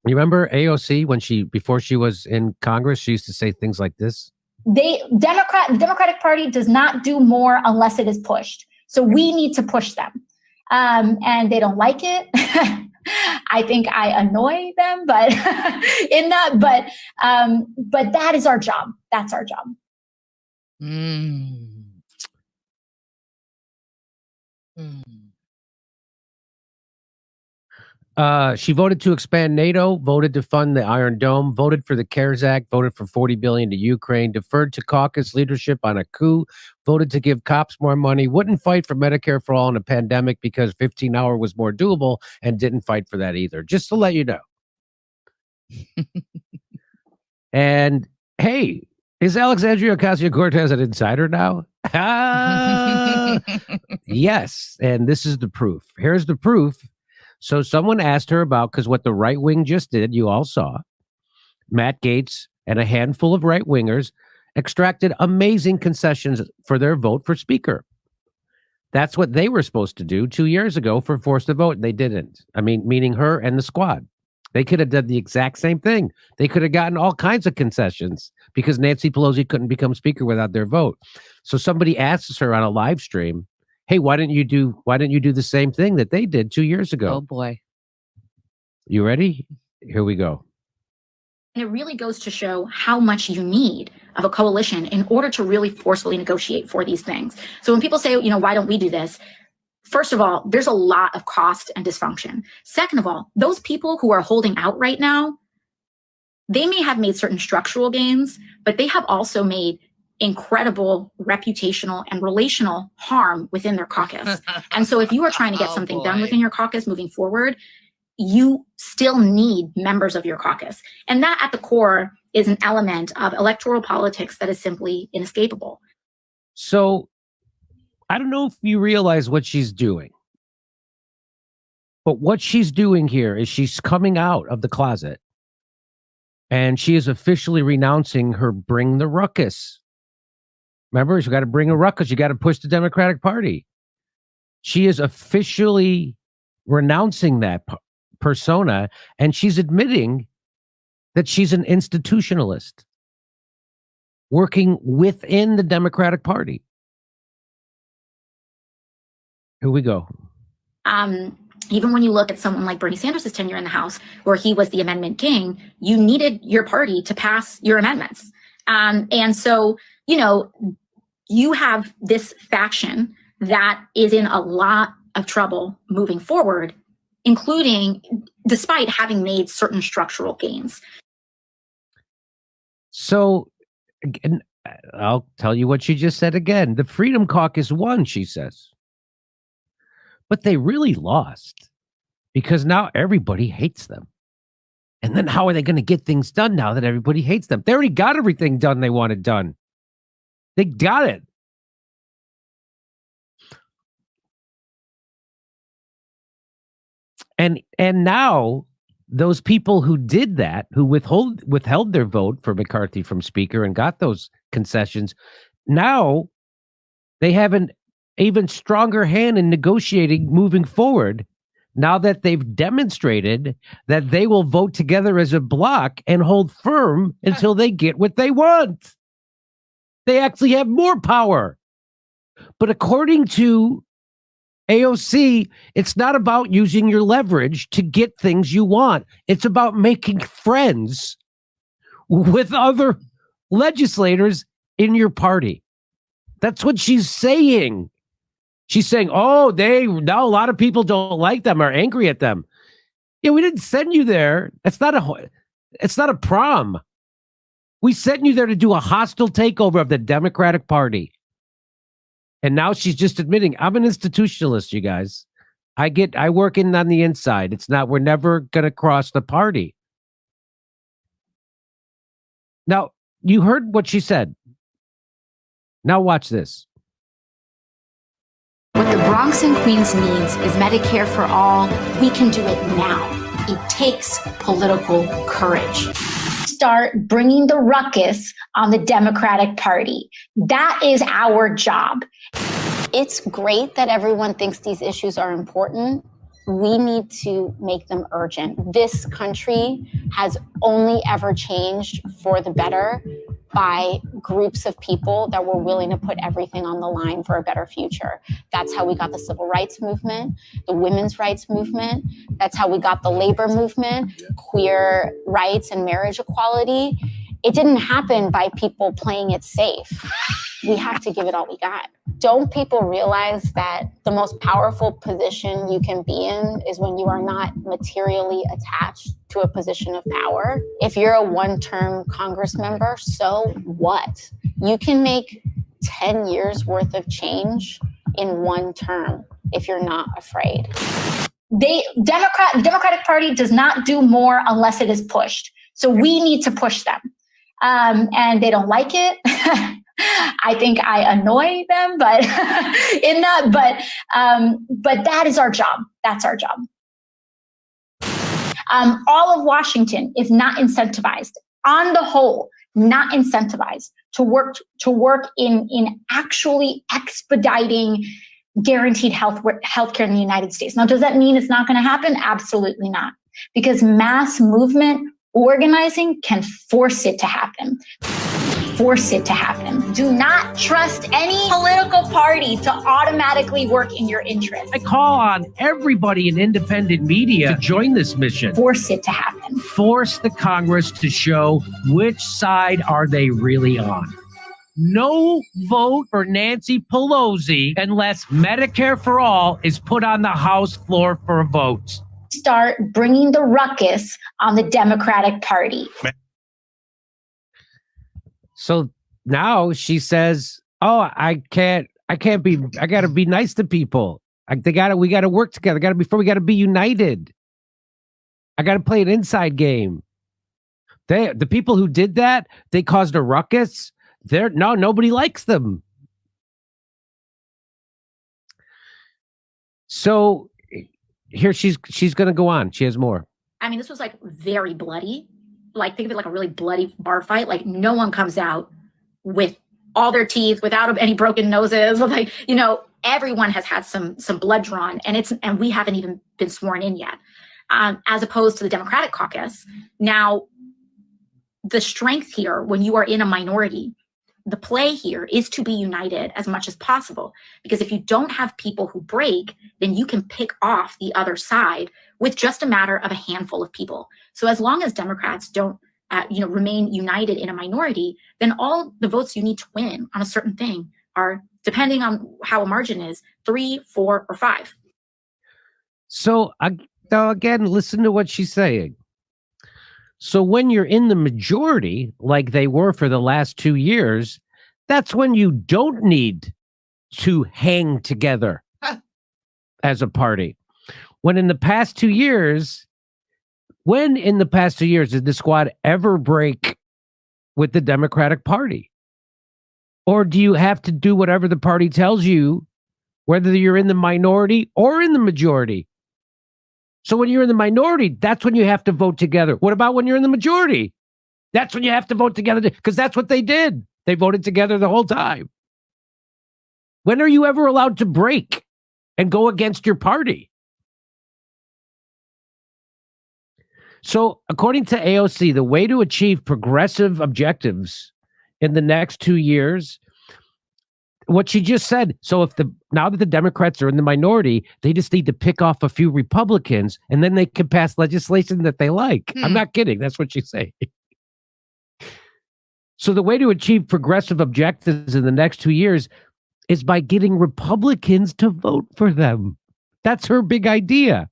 You remember AOC before she was in Congress, she used to say things like this? The Democratic Party does not do more unless it is pushed. So we need to push them. And they don't like it. I think I annoy them, but but that is our job. That's our job. She voted to expand NATO, voted to fund the Iron Dome, voted for the CARES Act, voted for $40 billion to Ukraine, deferred to caucus leadership on a coup, voted to give cops more money, wouldn't fight for Medicare for all in a pandemic because 15-hour was more doable, and didn't fight for that either. Just to let you know. And hey, is Alexandria Ocasio-Cortez an insider now? Yes, and this is the proof. Here's the proof. So someone asked her about, because what the right wing just did, you all saw, Matt Gaetz and a handful of right wingers extracted amazing concessions for their vote for speaker. That's what they were supposed to do 2 years ago for forced to vote, and they didn't. I mean, meaning her and the squad. They could have done the exact same thing. They could have gotten all kinds of concessions because Nancy Pelosi couldn't become speaker without their vote. So somebody asks her on a live stream, hey, why didn't you do the same thing that they did 2 years ago? Oh boy. You ready? Here we go. And it really goes to show how much you need of a coalition in order to really forcefully negotiate for these things. So when people say, why don't we do this? First of all, there's a lot of cost and dysfunction. Second of all, those people who are holding out right now, they may have made certain structural gains, but they have also made incredible reputational and relational harm within their caucus. And so if you are trying to get something done within your caucus moving forward, you still need members of your caucus. And that at the core is an element of electoral politics that is simply inescapable. So I don't know if you realize what she's doing, but what she's doing here is she's coming out of the closet and she is officially renouncing her bring the ruckus. Remember, you got to bring a ruckus. You got to push the Democratic Party. She is officially renouncing that persona, and she's admitting that she's an institutionalist working within the Democratic Party. Here we go. Even when you look at someone like Bernie Sanders' tenure in the House, where he was the amendment king, you needed your party to pass your amendments. And so, you have this faction that is in a lot of trouble moving forward, including despite having made certain structural gains. So, again, I'll tell you what she just said again. The Freedom Caucus won, she says. But they really lost because now everybody hates them. And then how are they going to get things done now that everybody hates them? They already got everything done they wanted done. They got it. And now those people who did that, who withheld their vote for McCarthy from speaker and got those concessions, now they have an even stronger hand in negotiating moving forward, now that they've demonstrated that they will vote together as a bloc and hold firm until they get what they want. They actually have more power. But according to AOC, it's not about using your leverage to get things you want. It's about making friends with other legislators in your party. That's what she's saying. She's saying, now a lot of people don't like them, are angry at them. Yeah, we didn't send you there. It's not a prom. We sent you there to do a hostile takeover of the Democratic Party. And now she's just admitting, I'm an institutionalist, you guys. I work in on the inside. We're never going to cross the party. Now, you heard what she said. Now watch this. What the Bronx and Queens needs is Medicare for all. We can do it now. It takes political courage. Start bringing the ruckus on the Democratic Party. That is our job. It's great that everyone thinks these issues are important, we need to make them urgent. This country has only ever changed for the better by groups of people that were willing to put everything on the line for a better future. That's how we got the civil rights movement, the women's rights movement. That's how we got the labor movement, queer rights and marriage equality. It didn't happen by people playing it safe. We have to give it all we got. Don't people realize that the most powerful position you can be in is when you are not materially attached to a position of power? If you're a one-term Congress member, so what? You can make 10 years worth of change in one term if you're not afraid. The Democratic Party does not do more unless it is pushed. So we need to push them. And they don't like it. I think I annoy them, but but that is our job. That's our job. All of Washington is not incentivized, on the whole, not incentivized to work in actually expediting guaranteed healthcare in the United States. Now, does that mean it's not going to happen? Absolutely not, because mass movement organizing can force it to happen. Force it to happen. Do not trust any political party to automatically work in your interest. I call on everybody in independent media to join this mission. Force it to happen. Force the Congress to show which side are they really on. No vote for Nancy Pelosi unless Medicare for all is put on the House floor for a vote. Start bringing the ruckus on the Democratic Party. So now she says, "Oh, I gotta be nice to people. We gotta work together. We gotta be united. I gotta play an inside game." The people who did that, they caused a ruckus. Nobody likes them. So here she's going to go on. She has more. I mean, this was like very bloody. Like, think of it like a really bloody bar fight. Like, no one comes out with all their teeth, without any broken noses. Like, everyone has had some blood drawn, and we haven't even been sworn in yet. As opposed to the Democratic caucus. Now, the strength here, when you are in a minority, the play here is to be united as much as possible, because if you don't have people who break, then you can pick off the other side with just a matter of a handful of people. So as long as Democrats don't, remain united in a minority, then all the votes you need to win on a certain thing are, depending on how a margin is, 3, 4, or 5. So again, listen to what she's saying. So when you're in the majority, like they were for the last 2 years, that's when you don't need to hang together as a party. When in the past 2 years did the squad ever break with the Democratic Party? Or do you have to do whatever the party tells you, whether you're in the minority or in the majority? So when you're in the minority, that's when you have to vote together. What about when you're in the majority? That's when you have to vote together, because that's what they did. They voted together the whole time. When are you ever allowed to break and go against your party? So according to AOC, the way to achieve progressive objectives in the next 2 years, what she just said, so now that the Democrats are in the minority, they just need to pick off a few Republicans and then they can pass legislation that they like. I'm not kidding. That's what she's saying. So the way to achieve progressive objectives in the next 2 years is by getting Republicans to vote for them. That's her big idea.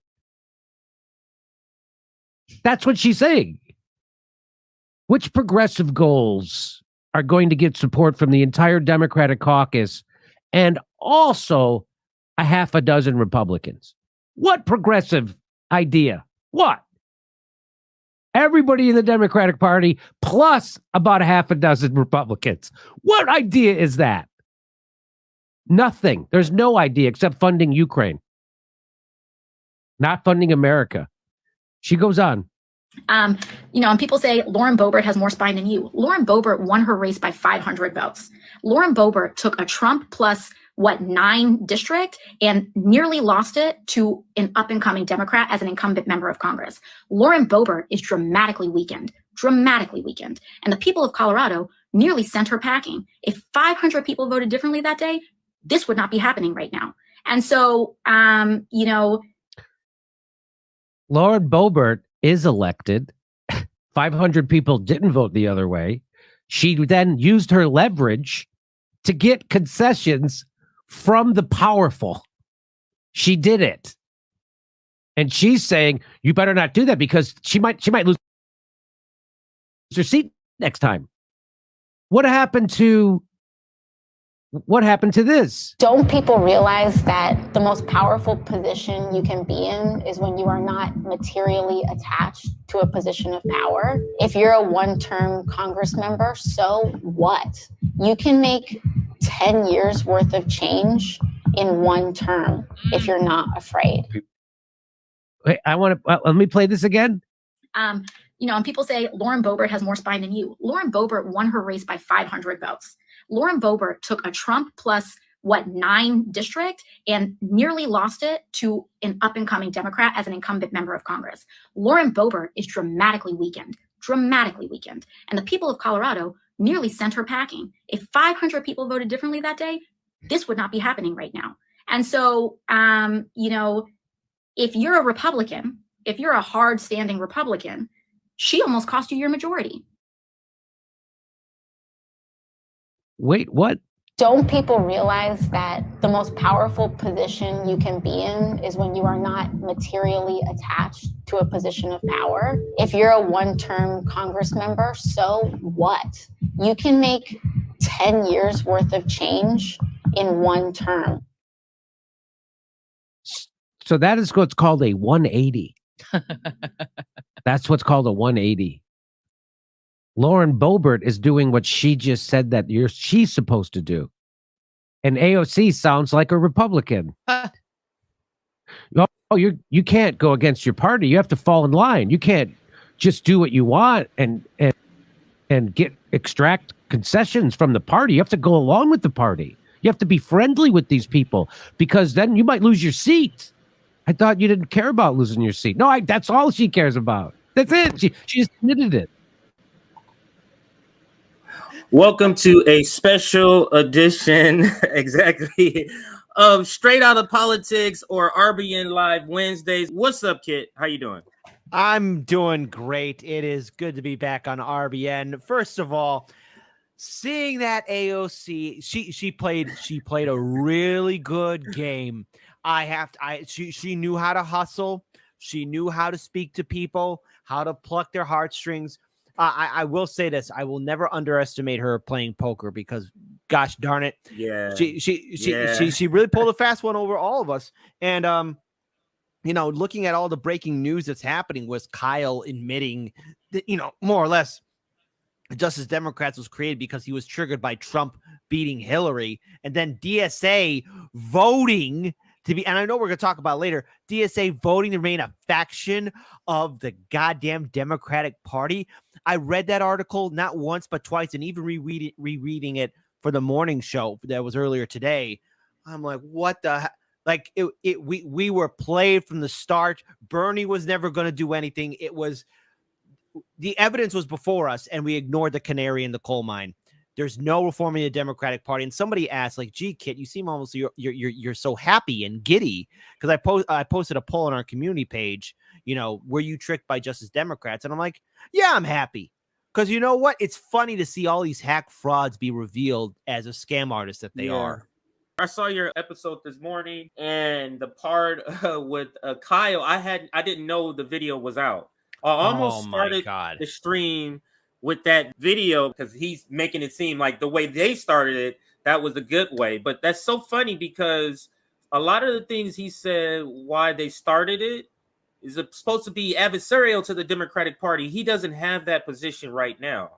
That's what she's saying. Which progressive goals are going to get support from the entire Democratic caucus and also a half a dozen Republicans? What progressive idea? What? Everybody in the Democratic Party plus about a half a dozen Republicans. What idea is that? Nothing. There's no idea except funding Ukraine. Not funding America. She goes on. And people say Lauren Boebert has more spine than you. Lauren Boebert won her race by 500 votes. Lauren Boebert took a Trump plus 9 district and nearly lost it to an up-and-coming Democrat as an incumbent member of Congress. Lauren Boebert is dramatically weakened. And the people of Colorado nearly sent her packing. If 500 people voted differently that day, this would not be happening right now. And so, Lauren Boebert is elected. 500 people didn't vote the other way. She then used her leverage to get concessions from the powerful. She did it. And she's saying, you better not do that because she might lose her seat next time. What happened to this? Don't people realize that the most powerful position you can be in is when you are not materially attached to a position of power? If you're a one-term Congress member, so what? You can make 10 years worth of change in one term if you're not afraid. Wait, let me play this again. And people say Lauren Boebert has more spine than you. Lauren Boebert won her race by 500 votes. Lauren Boebert took a Trump plus 9 district and nearly lost it to an up-and-coming Democrat as an incumbent member of Congress. Lauren Boebert is dramatically weakened. And the people of Colorado nearly sent her packing. If 500 people voted differently that day, this would not be happening right now. And so, if you're a Republican, if you're a hard-standing Republican, she almost cost you your majority. Wait, what? Don't people realize that the most powerful position you can be in is when you are not materially attached to a position of power? If you're a one-term Congress member, so what? You can make 10 years worth of change in one term. So that is what's called a 180. That's what's called a 180. Lauren Boebert is doing what she just said that she's supposed to do. And AOC sounds like a Republican. You can't go against your party. You have to fall in line. You can't just do what you want and extract concessions from the party. You have to go along with the party. You have to be friendly with these people because then you might lose your seat. I thought you didn't care about losing your seat. No, that's all she cares about. That's it. She just admitted it. Welcome to a special edition, exactly, of Straight Outta Politics or RBN Live Wednesdays. What's up, Kit? How you doing? I'm doing great. It is good to be back on RBN. First of all, seeing that AOC, she played a really good game. She knew how to hustle. She knew how to speak to people, how to pluck their heartstrings. I will say this: I will never underestimate her playing poker because, gosh darn it, she really pulled a fast one over all of us. And looking at all the breaking news that's happening was Kyle admitting that more or less Justice Democrats was created because he was triggered by Trump beating Hillary, and then DSA voting to be, and I know we're going to talk about later, DSA voting to remain a faction of the goddamn Democratic Party. I read that article not once, but twice, and even rereading it for the morning show that was earlier today. I'm like, what the like we were played from the start. Bernie was never going to do anything. It was, the evidence was before us, and we ignored the canary in the coal mine. There's no reforming the Democratic Party. And somebody asked, like, gee, Kit, you seem almost you're so happy and giddy. Because I posted a poll on our community page, were you tricked by Justice Democrats? And I'm like, yeah, I'm happy. Because you know what? It's funny to see all these hack frauds be revealed as a scam artist that they are. I saw your episode this morning, and the part with Kyle, I didn't know the video was out. I almost started the stream with that video because he's making it seem like the way they started it, that was a good way. But that's so funny because a lot of the things he said, why they started it, is supposed to be adversarial to the Democratic Party. He doesn't have that position right now.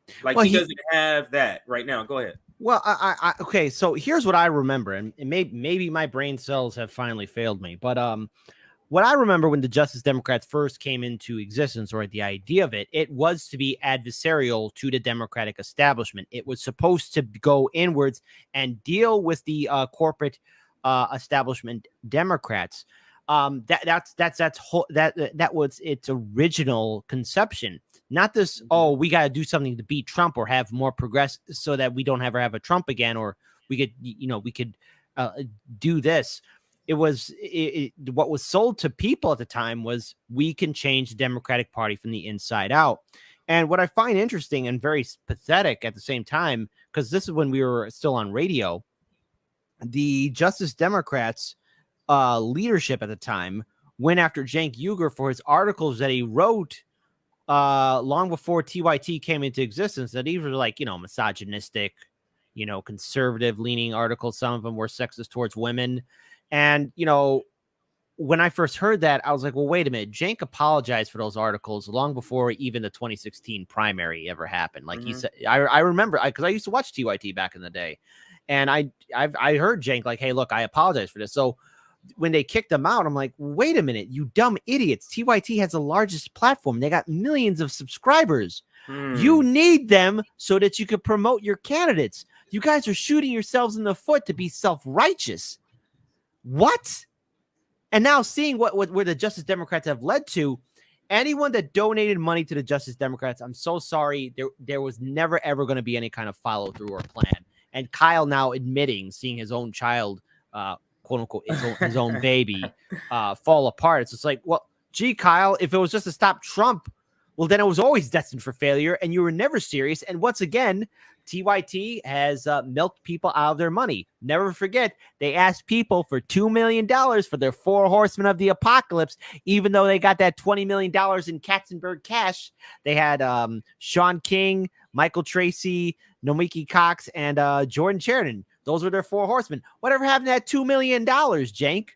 He doesn't have that right now. Go ahead. Well, okay, so here's what I remember, and maybe my brain cells have finally failed me, but what I remember when the Justice Democrats first came into existence, or the idea of it, it was to be adversarial to the Democratic establishment. It was supposed to go inwards and deal with the corporate establishment Democrats. That was its original conception. Not this, oh, we got to do something to beat Trump or have more progress so that we don't ever have a Trump again, or we could do this. It was what was sold to people at the time was we can change the Democratic Party from the inside out. And what I find interesting and very pathetic at the same time, because this is when we were still on radio, the Justice Democrats leadership at the time went after Cenk Uygur for his articles that he wrote long before TYT came into existence, that these were like, misogynistic, conservative leaning articles. Some of them were sexist towards women. And, when I first heard that, I was like, well, wait a minute. Cenk apologized for those articles long before even the 2016 primary ever happened. Like he said, I remember, because I used to watch TYT back in the day. And I heard Cenk like, hey, look, I apologize for this. So when they kicked them out, I'm like, wait a minute, you dumb idiots. TYT has the largest platform. They got millions of subscribers. You need them so that you can promote your candidates. You guys are shooting yourselves in the foot to be self-righteous. What? And now seeing where the Justice Democrats have led to, anyone that donated money to the Justice Democrats, I'm so sorry. There was never, ever going to be any kind of follow through or plan. And Kyle now admitting, seeing his own child, quote unquote, his own baby fall apart. It's just like, well, gee, Kyle, if it was just to stop Trump, well, then it was always destined for failure and you were never serious. And once again, TYT has milked people out of their money. Never forget, they asked people for $2 million for their 4 horsemen of the apocalypse, even though they got that $20 million in Katzenberg cash. They had Sean King, Michael Tracy, Nomiki Cox, and Jordan Sheridan. Those were their 4 horsemen. Whatever happened to that $2 million, Cenk?